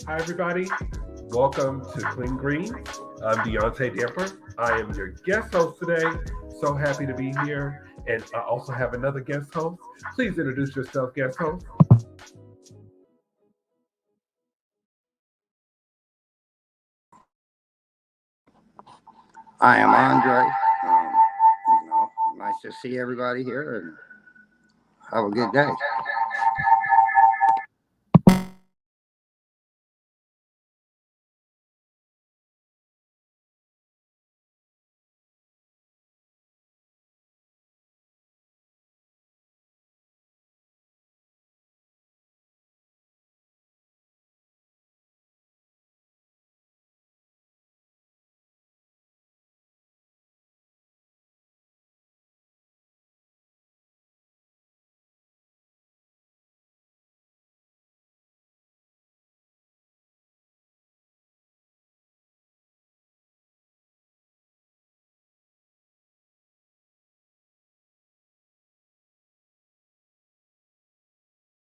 Hi, everybody. Welcome to Clean Green. I'm Deaunte. I am your guest host today. So happy to be here. And I also have another guest host. Please introduce yourself, guest host. I am Andre. Nice to see everybody here and have a good day.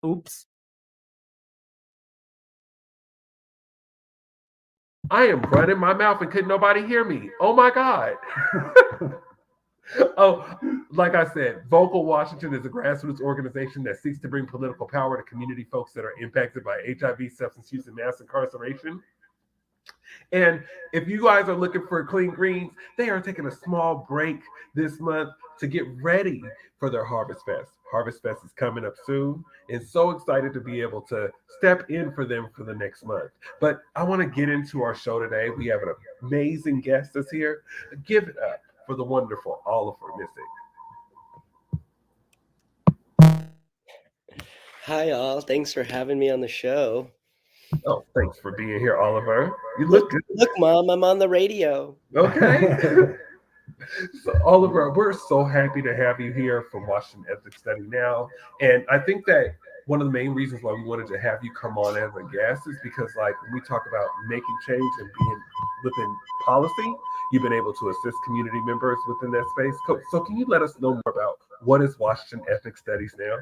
Oops. I am running my mouth and couldn't nobody hear me. Oh my God. Oh, like I said, Vocal Washington is a grassroots organization that seeks to bring political power to community folks that are impacted by HIV, substance use, and mass incarceration. And if you guys are looking for Clean Greens, they are taking a small break this month to get ready for their Harvest Fest. Harvest Fest is coming up soon, and so excited to be able to step in for them for the next month. But I want to get into our show today. We have an amazing guest that's here. Give it up for the wonderful Oliver Misik. Hi, all. Thanks for having me on the show. Oh, thanks for being here, Oliver. You look good. Look, Mom, I'm on the radio. Okay. So, Oliver, we're so happy to have you here from Washington Ethnic Study Now. And I think that one of the main reasons why we wanted to have you come on as a guest is because, like, when we talk about making change and being within policy, you've been able to assist community members within that space. So can you let us know more about what is Washington Ethnic Studies Now?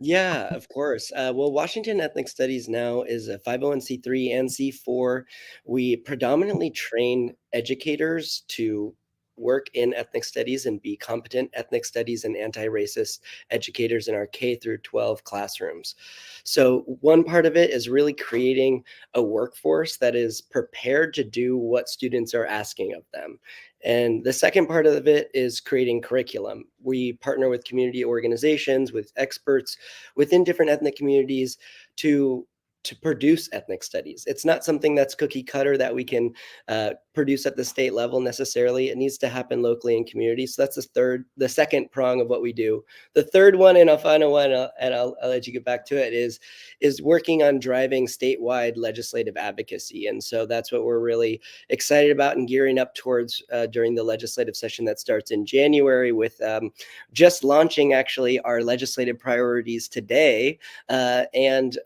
Yeah, of course. Well, Washington Ethnic Studies Now is a 501c3 and C4. We predominantly train educators to work in ethnic studies and be competent ethnic studies and anti-racist educators in our K through 12 classrooms. So one part of it is really creating a workforce that is prepared to do what students are asking of them. And the second part of it is creating curriculum. We partner with community organizations, with experts within different ethnic communities to produce ethnic studies. It's not something that's cookie cutter that we can produce at the state level necessarily. It needs to happen locally in communities. So that's the second prong of what we do. The third one, and a final one, and I'll let you get back to it, is working on driving statewide legislative advocacy. And so that's what we're really excited about and gearing up towards during the legislative session that starts in January, with just launching actually our legislative priorities today. And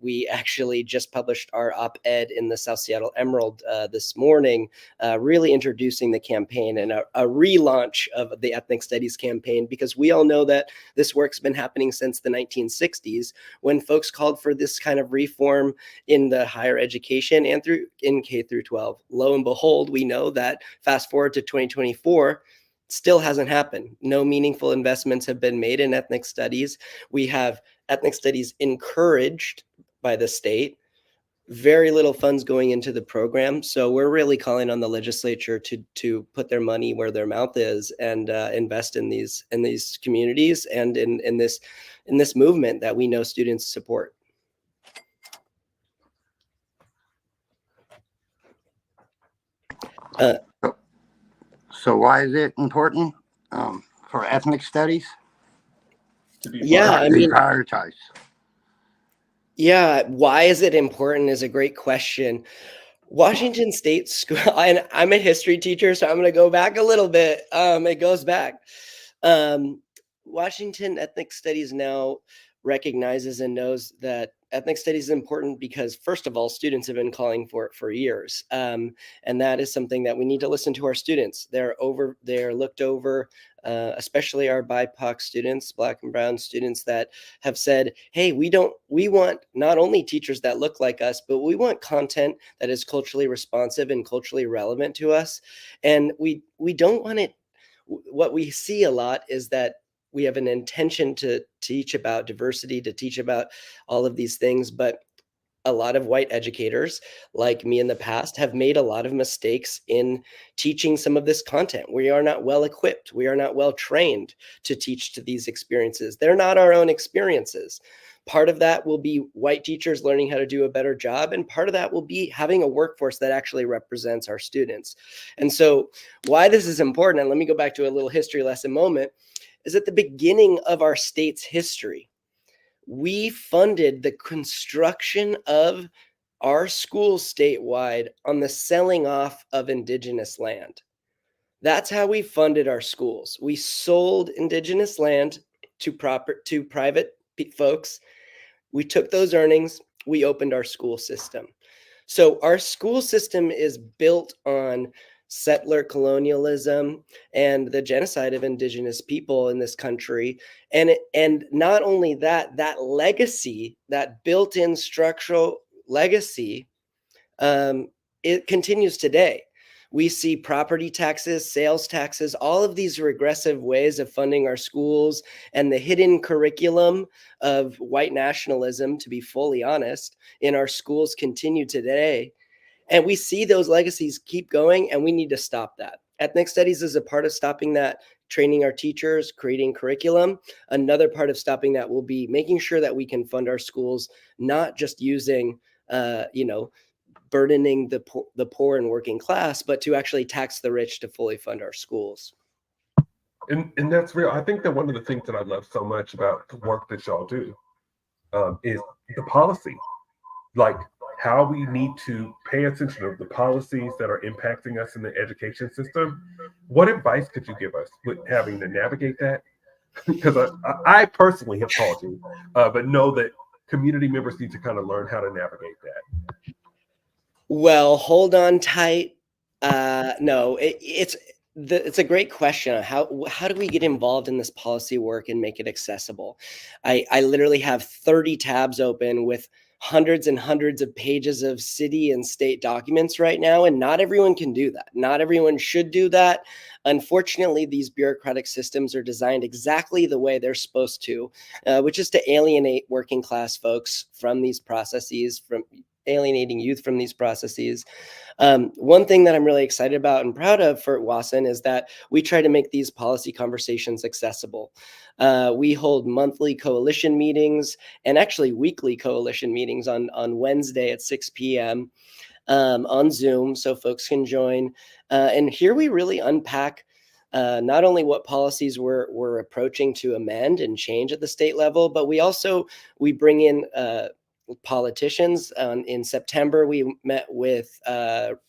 we actually just published our op-ed in the South Seattle Emerald this morning, really introducing the campaign and a relaunch of the Ethnic Studies campaign, because we all know that this work's been happening since the 1960s, when folks called for this kind of reform in the higher education and in K through 12. Lo and behold, we know that fast forward to 2024, still hasn't happened. No meaningful investments have been made in ethnic studies. We have ethnic studies encouraged by the state, very little funds going into the program. So we're really calling on the legislature to put their money where their mouth is and invest in these communities and in this movement that we know students support. So why is it important for ethnic studies? Yeah, I mean, prioritize. Yeah, why is it important is a great question. Washington State School, and I'm a history teacher, so I'm going to go back a little bit. It goes back. Washington Ethnic Studies now recognizes and knows that ethnic studies is important because, first of all, students have been calling for it for years. And that is something that we need to listen to our students. They're looked over, especially our BIPOC students, Black and Brown students that have said, hey, we want not only teachers that look like us, but we want content that is culturally responsive and culturally relevant to us. And we don't want it. What we see a lot is that we have an intention to teach about diversity, to teach about all of these things, but a lot of white educators like me in the past have made a lot of mistakes in teaching some of this content. We are not well equipped. We are not well trained to teach to these experiences. They're not our own experiences. Part of that will be white teachers learning how to do a better job. And part of that will be having a workforce that actually represents our students. And so why this is important, and let me go back to a little history lesson moment, is at the beginning of our state's history, we funded the construction of our schools statewide on the selling off of indigenous land. That's how we funded our schools. We sold indigenous land to private folks. We took those earnings, we opened our school system. So our school system is built on settler colonialism and the genocide of indigenous people in this country. And not only that, that legacy, that built-in structural legacy, it continues today. We see property taxes, sales taxes, all of these regressive ways of funding our schools and the hidden curriculum of white nationalism, to be fully honest, in our schools continue today. And we see those legacies keep going, and we need to stop that. Ethnic studies is a part of stopping that, training our teachers, creating curriculum. Another part of stopping that will be making sure that we can fund our schools, not just using, burdening the poor and working class, but to actually tax the rich to fully fund our schools. And that's real. I think that one of the things that I love so much about the work that y'all do is the policy, like how we need to pay attention to the policies that are impacting us in the education system. What advice could you give us with having to navigate that? Because I personally have taught you, but know that community members need to kind of learn how to navigate that. Well, hold on tight. No, it's a great question. How do we get involved in this policy work and make it accessible? I literally have 30 tabs open with hundreds and hundreds of pages of city and state documents right now, and not everyone can do that. Not everyone should do that. Unfortunately, these bureaucratic systems are designed exactly the way they're supposed to, which is to alienate working class folks from these processes, from alienating youth from these processes. One thing that I'm really excited about and proud of for WASN is that we try to make these policy conversations accessible. We hold monthly coalition meetings and actually weekly coalition meetings on Wednesday at 6 p.m. On Zoom, so folks can join. And here we really unpack not only what policies we're approaching to amend and change at the state level, but we bring in politicians. In September, we met with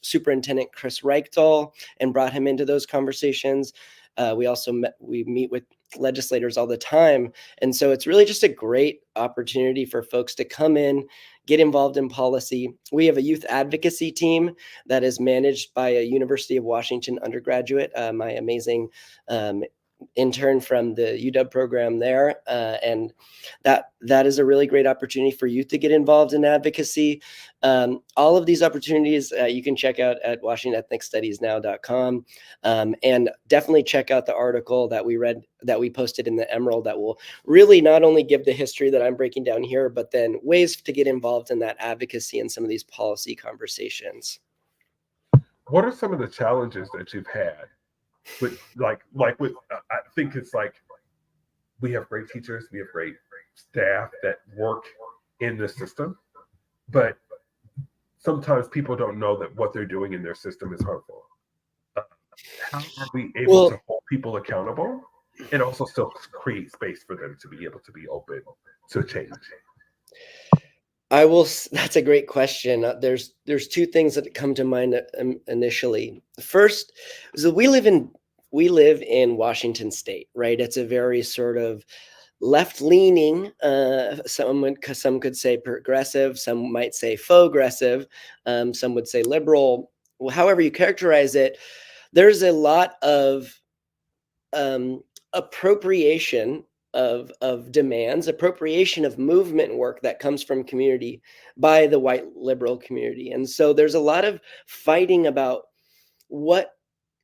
Superintendent Chris Reichtal and brought him into those conversations. We meet with legislators all the time. And so it's really just a great opportunity for folks to come in, get involved in policy. We have a youth advocacy team that is managed by a University of Washington undergraduate, my amazing intern from the UW program there, and that is a really great opportunity for youth to get involved in advocacy. All of these opportunities you can check out at WashingtonEthnicStudiesNow.com, and definitely check out the article that we posted in the Emerald that will really not only give the history that I'm breaking down here, but then ways to get involved in that advocacy and some of these policy conversations. What are some of the challenges that you've had with I think it's like we have great teachers, we have great staff that work in the system, but sometimes people don't know that what they're doing in their system is harmful. How are we able to hold people accountable and also still create space for them to be able to be open to change? That's a great question. There's two things that come to mind initially. First is that we live in Washington State, right? It's a very sort of left-leaning, some could say progressive, some might say faux-aggressive, some would say liberal. However you characterize it, there's a lot of appropriation of demands, appropriation of movement work that comes from community by the white liberal community. And so there's a lot of fighting about what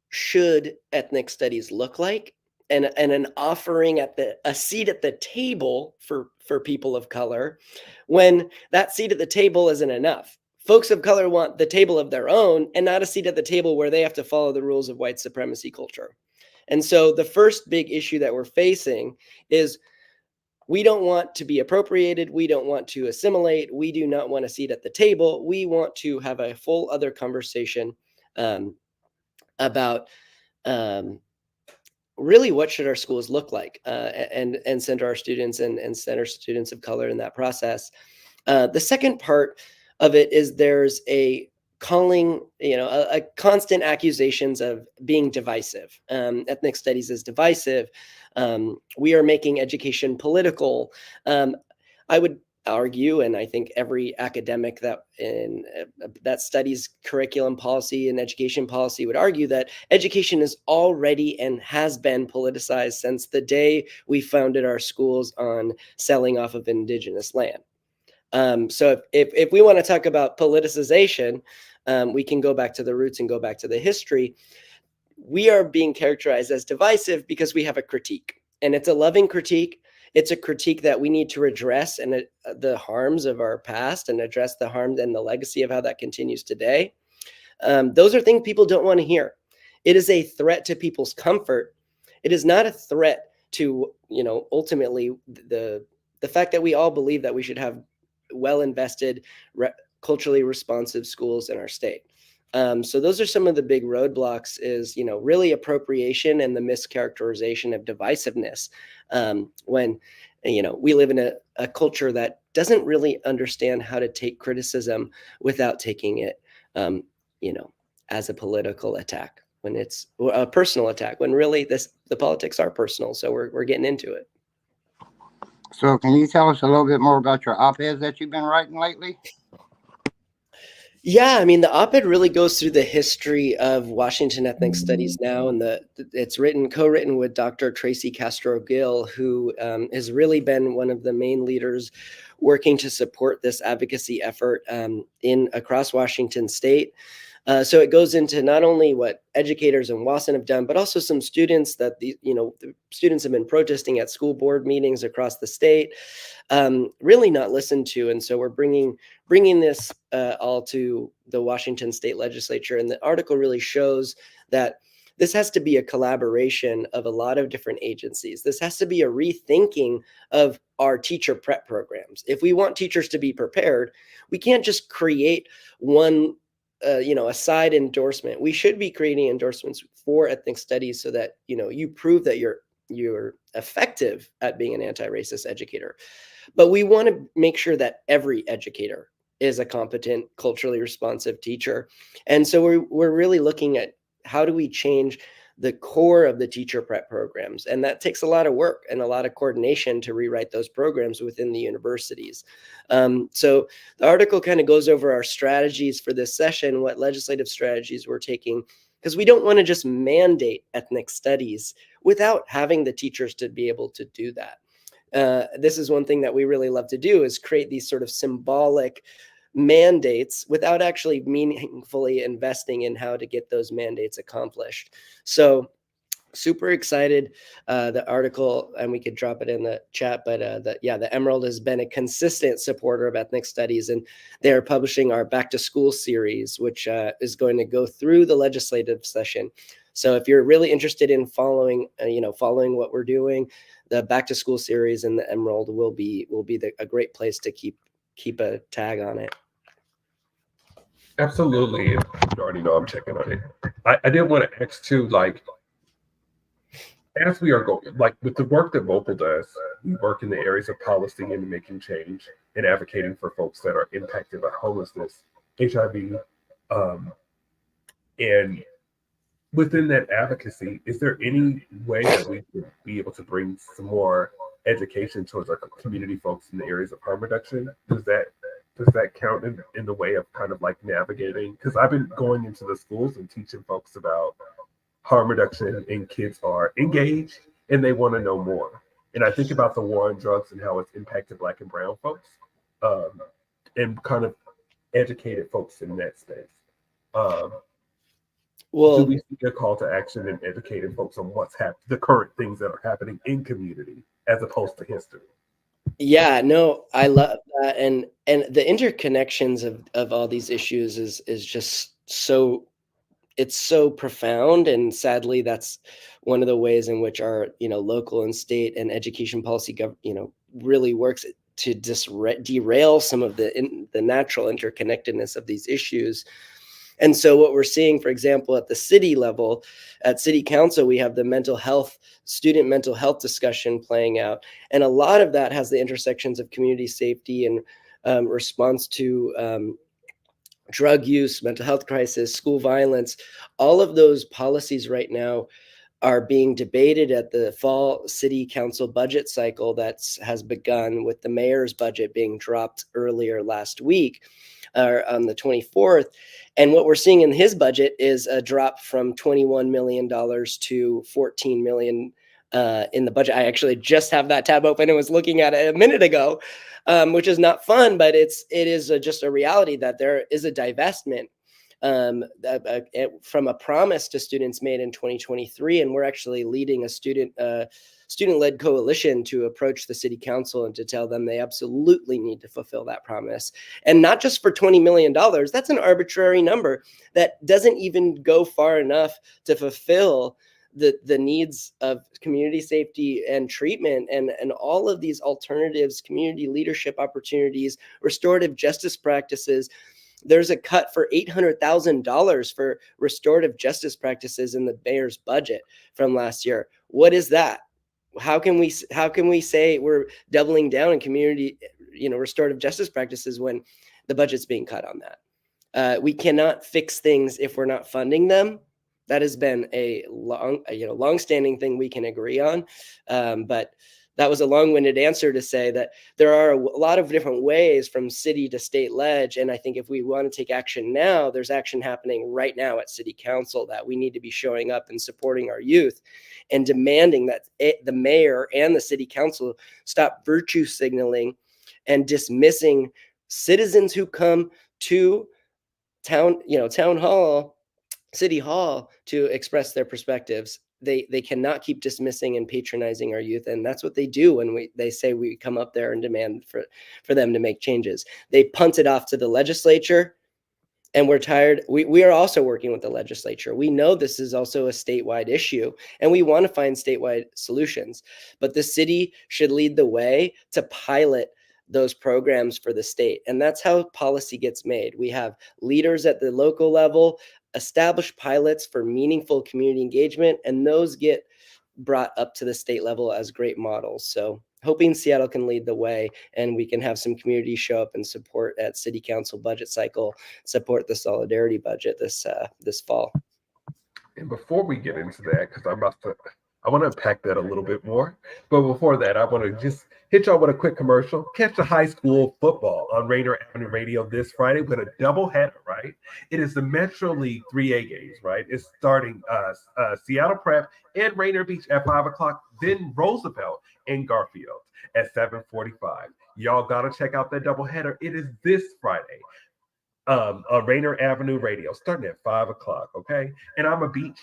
should ethnic studies look like, and an offering a seat at the table for people of color, when that seat at the table isn't enough. Folks of color want the table of their own and not a seat at the table where they have to follow the rules of white supremacy culture. And so the first big issue that we're facing is we don't want to be appropriated. We don't want to assimilate. We do not want a seat at the table. We want to have a full other conversation about really what should our schools look like, and center our students and center students of color in that process. The second part of it is there's a calling, a constant accusations of being divisive. Ethnic studies is divisive. We are making education political. I would argue, and I think every academic that studies curriculum policy and education policy would argue, that education is already and has been politicized since the day we founded our schools on selling off of indigenous land. So if we want to talk about politicization, we can go back to the roots and go back to the history. We are being characterized as divisive because we have a critique, and it's a loving critique. It's a critique that we need to address and the harms of our past, and address the harm and the legacy of how that continues today. Those are things people don't want to hear. It is a threat to people's comfort. It is not a threat to, ultimately the fact that we all believe that we should have well-invested, culturally responsive schools in our state. So those are some of the big roadblocks, is, really appropriation and the mischaracterization of divisiveness, when, we live in a culture that doesn't really understand how to take criticism without taking it, as a political attack, when it's a personal attack, when really the politics are personal. So we're getting into it. So can you tell us a little bit more about your op-eds that you've been writing lately? Yeah, I mean, the op-ed really goes through the history of Washington Ethnic Studies Now, and it's co-written with Dr. Tracy Castro-Gill, who has really been one of the main leaders working to support this advocacy effort across Washington State. So it goes into not only what educators in WASN have done, but also some students that the students have been protesting at school board meetings across the state, really not listened to. And so we're bringing this all to the Washington State Legislature. And the article really shows that this has to be a collaboration of a lot of different agencies. This has to be a rethinking of our teacher prep programs. If we want teachers to be prepared, we can't just create one a side endorsement. We should be creating endorsements for ethnic studies so that, you prove that you're effective at being an anti-racist educator. But we want to make sure that every educator is a competent, culturally responsive teacher. And so we're really looking at how do we change the core of the teacher prep programs. And that takes a lot of work and a lot of coordination to rewrite those programs within the universities. So the article kind of goes over our strategies for this session, what legislative strategies we're taking because we don't want to just mandate ethnic studies without having the teachers to be able to do that. This is one thing that we really love to do, is create these sort of symbolic mandates without actually meaningfully investing in how to get those mandates accomplished. So super excited. The article, and we could drop it in the chat, but the Emerald has been a consistent supporter of ethnic studies, and they're publishing our Back to School series, which is going to go through the legislative session. So if you're really interested in following what we're doing, the Back to School series and the Emerald will be a great place to keep a tag on it. Absolutely. You already know I'm checking on it. I did want to ask too, like, as we are going, like with the work that Vocal does, we work in the areas of policy and making change and advocating for folks that are impacted by homelessness, HIV, and within that advocacy, is there any way that we could be able to bring some more education towards our community folks in the areas of harm reduction? Does that count in the way of kind of like navigating? Because I've been going into the schools and teaching folks about harm reduction, and kids are engaged and they want to know more. And I think about the war on drugs and how it's impacted Black and brown folks, and kind of educated folks in that space. Do we see a call to action in educating folks on what's the current things that are happening in community as opposed to history? Yeah, no, I love that. And the interconnections of all these issues is just it's so profound. And sadly, that's one of the ways in which our, local and state and education policy, really works to derail some of the natural interconnectedness of these issues. And so what we're seeing, for example, at the city level, at city council, we have the student mental health discussion playing out. And a lot of that has the intersections of community safety and response to drug use, mental health crisis, school violence. All of those policies right now are being debated at the fall city council budget cycle that has begun, with the mayor's budget being dropped earlier last week, on the 24th. And what we're seeing in his budget is a drop from $21 million to $14 million in the budget. I actually just have that tab open and was looking at it a minute ago, which is not fun, but it is just a reality that there is a divestment from a promise to students made in 2023. And we're actually leading a student-led coalition to approach the city council and to tell them they absolutely need to fulfill that promise. And not just for $20 million. That's an arbitrary number that doesn't even go far enough to fulfill the needs of community safety and treatment and all of these alternatives, community leadership opportunities, restorative justice practices. There's a cut for $800,000 for restorative justice practices in the mayor's budget from last year. What is that? How can we say we're doubling down in community, restorative justice practices when the budget's being cut on that? We cannot fix things if we're not funding them. That has been a long-standing thing we can agree on, but that was a long-winded answer to say that there are a lot of different ways from city to state ledge. And I think if we want to take action now, there's action happening right now at city council that we need to be showing up and supporting our youth and demanding that the mayor and the city council stop virtue signaling and dismissing citizens who come to city hall to express their perspectives. They cannot keep dismissing and patronizing our youth. And that's what they do when they say we come up there and demand for them to make changes. They punt it off to the legislature, and we're tired. We are also working with the legislature. We know this is also a statewide issue, and we want to find statewide solutions. But the city should lead the way to pilot those programs for the state. And that's how policy gets made. We have leaders at the local level establish pilots for meaningful community engagement, and those get brought up to the state level as great models. So hoping Seattle can lead the way and we can have some community show up and support at city council budget cycle, support the solidarity budget this fall. And before we get into that, because I'm about to I want to unpack that a little bit more. But before that, I want to just hit y'all with a quick commercial. Catch the high school football on Rainier Avenue Radio this Friday with a double header, right? It is the Metro League 3A games, right? It's starting Seattle Prep and Rainier Beach at 5 o'clock, then Roosevelt and Garfield at 7:45. Y'all got to check out that double header. It is this Friday on Rainier Avenue Radio, starting at 5 o'clock, okay? And I'm a beach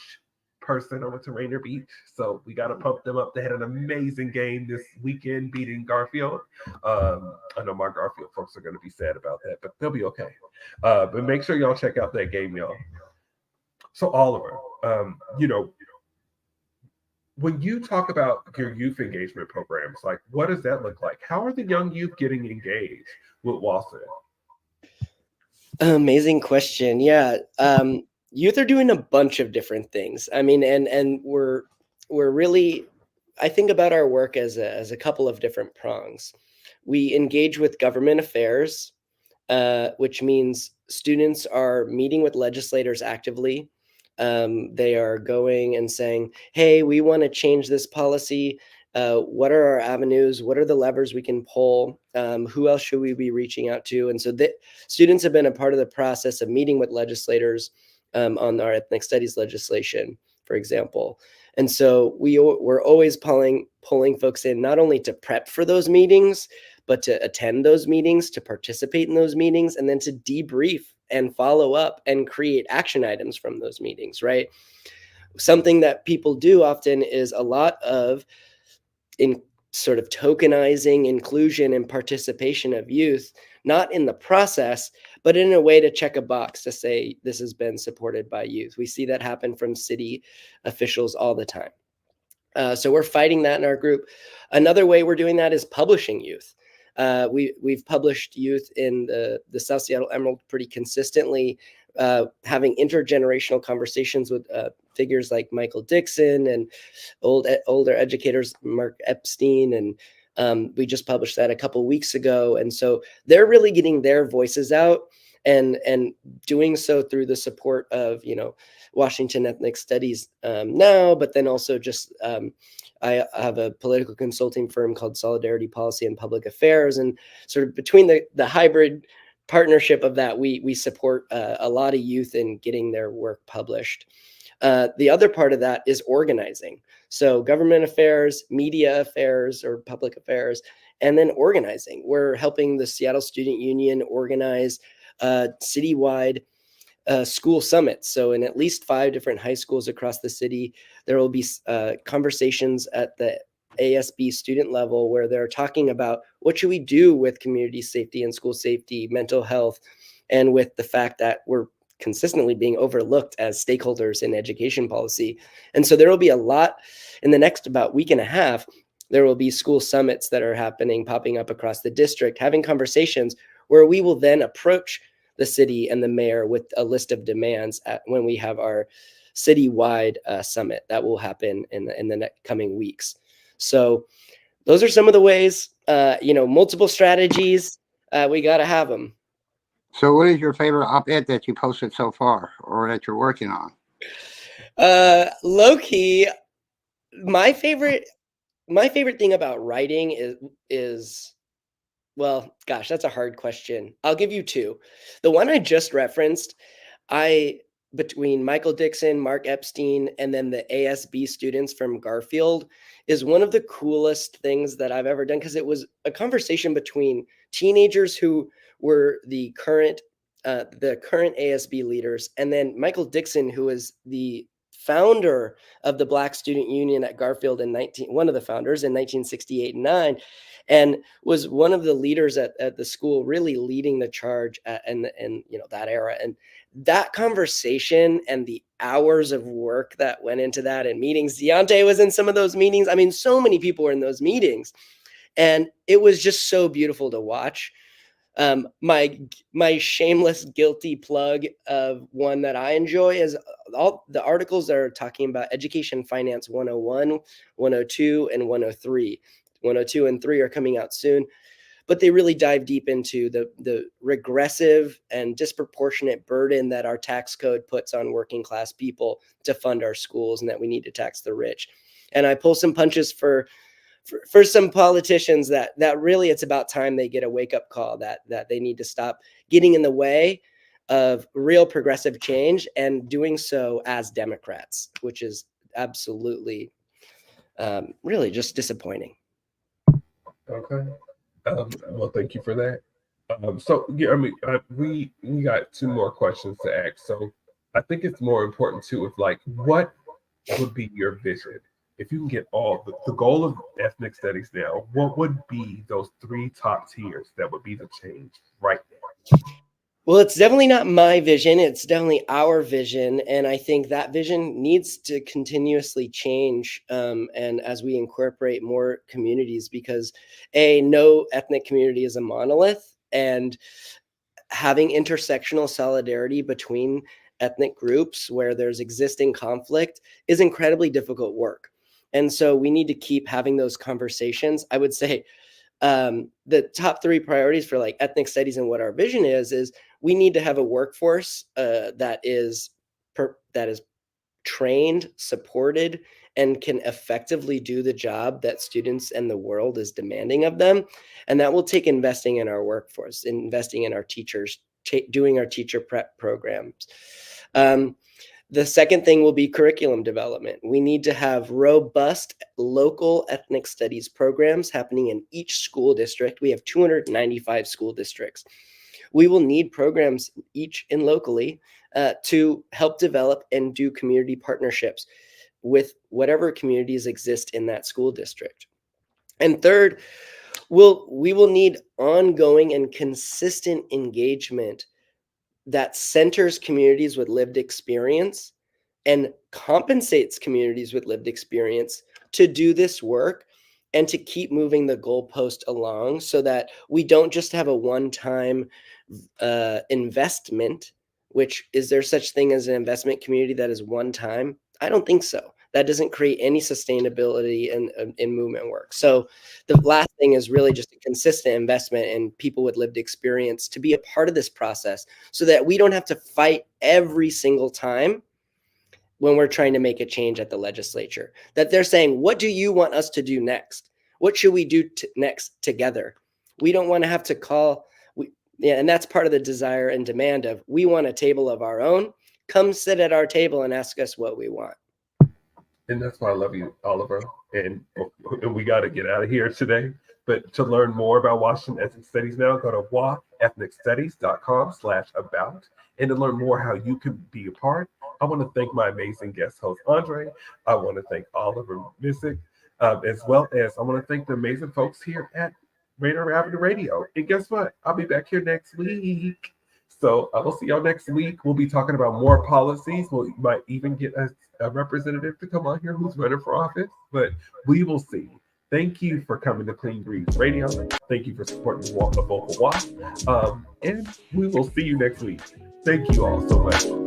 person. I went to Rainier Beach, so we got to pump them up. They had an amazing game this weekend beating Garfield. I know my Garfield folks are going to be sad about that, but they'll be okay. But make sure y'all check out that game, y'all. So Oliver, when you talk about your youth engagement programs, like what does that look like? How are the young youth getting engaged with Walson? Amazing question. Yeah. Youth are doing a bunch of different things. I mean, and we're really, I think about our work as a couple of different prongs. We engage with government affairs, which means students are meeting with legislators actively. They are going and saying, hey, we want to change this policy. What are our avenues? What are the levers we can pull? Who else should we be reaching out to? And so students have been a part of the process of meeting with legislators on our ethnic studies legislation, for example. And so we're always pulling folks in, not only to prep for those meetings, but to attend those meetings, to participate in those meetings, and then to debrief and follow up and create action items from those meetings, right? Something that people do often is a lot of in sort of tokenizing inclusion and participation of youth, not in the process, but in a way to check a box to say this has been supported by youth. We see that happen from city officials all the time. So we're fighting that in our group. Another way we're doing that is publishing youth. We've published youth in the South Seattle Emerald pretty consistently, having intergenerational conversations with figures like Michael Dixon and older educators, Mark Epstein, and we just published that a couple weeks ago. And so they're really getting their voices out and doing so through the support of, Washington Ethnic Studies now, but then also just I have a political consulting firm called Solidarity Policy and Public Affairs, and sort of between the hybrid partnership of that, we support a lot of youth in getting their work published. The other part of that is organizing. So government affairs, media affairs, or public affairs, and then organizing. We're helping the Seattle Student Union organize citywide school summits. So in at least 5 different high schools across the city, there will be conversations at the ASB student level where they're talking about what should we do with community safety and school safety, mental health, and with the fact that we're consistently being overlooked as stakeholders in education policy. And so there will be a lot in the next about week and a half. There will be school summits that are popping up across the district, having conversations where we will then approach the city and the mayor with a list of demands when we have our citywide summit that will happen in the next coming weeks. So those are some of the ways, multiple strategies. We got to have them. So what is your favorite op-ed that you posted so far or that you're working on? Low key, my favorite thing about writing is well, gosh, that's a hard question. I'll give you 2. The one I just referenced, between Michael Dixon, Mark Epstein, and then the ASB students from Garfield is one of the coolest things that I've ever done, because it was a conversation between teenagers who were the current ASB leaders, and then Michael Dixon, who is the founder of the Black Student Union at Garfield one of the founders in 1968 and 9, and was one of the leaders at the school, really leading the charge in that era. And that conversation and the hours of work that went into that and meetings, Deaunte was in some of those meetings. I mean, so many people were in those meetings, and it was just so beautiful to watch. My shameless guilty plug of one that I enjoy is all the articles that are talking about Education Finance 101, 102, and 103. 102 and 3 are coming out soon, but they really dive deep into the regressive and disproportionate burden that our tax code puts on working class people to fund our schools, and that we need to tax the rich. And I pull some punches for some politicians that really it's about time they get a wake-up call that they need to stop getting in the way of real progressive change and doing so as Democrats, which is absolutely really just disappointing. Okay. Well, thank you for that. So yeah, I mean, we got two more questions to ask. So I think it's more important too, if like, what would be your vision if you can get all the goal of ethnic studies now? What would be those 3 top tiers that would be the change right now? Well, it's definitely not my vision. It's definitely our vision. And I think that vision needs to continuously change. And as we incorporate more communities, because no ethnic community is a monolith, and having intersectional solidarity between ethnic groups where there's existing conflict is incredibly difficult work. And so we need to keep having those conversations. I would say the top 3 priorities for like ethnic studies and what our vision is we need to have a workforce that is trained, supported, and can effectively do the job that students and the world is demanding of them. And that will take investing in our workforce, investing in our teachers, doing our teacher prep programs. The second thing will be curriculum development. We need to have robust local ethnic studies programs happening in each school district. We have 295 school districts. We will need programs each and locally to help develop and do community partnerships with whatever communities exist in that school district. And third, we will need ongoing and consistent engagement that centers communities with lived experience and compensates communities with lived experience to do this work and to keep moving the goalpost along, so that we don't just have a one-time investment. Which, is there such thing as an investment community that is one time? I don't think so. That doesn't create any sustainability in movement work. So the last thing is really just a consistent investment in people with lived experience to be a part of this process, so that we don't have to fight every single time when we're trying to make a change at the legislature. That they're saying, what do you want us to do next? What should we do next together? We don't want to have to call. And that's part of the desire and demand of, we want a table of our own. Come sit at our table and ask us what we want. And that's why I love you, Oliver. And we got to get out of here today. But to learn more about Washington Ethnic Studies now, go to waethnicstudies.com/about. And to learn more how you can be a part, I want to thank my amazing guest host, Andre. I want to thank Oliver Misik, as well as I want to thank the amazing folks here at Rainier Avenue Radio. And guess what? I'll be back here next week. So I will see y'all next week. We'll be talking about more policies. We might even get a representative to come on here who's running for office, but we will see. Thank you for coming to Clean Breeze Radio. Thank you for supporting the Vocal Walk. And we will see you next week. Thank you all so much.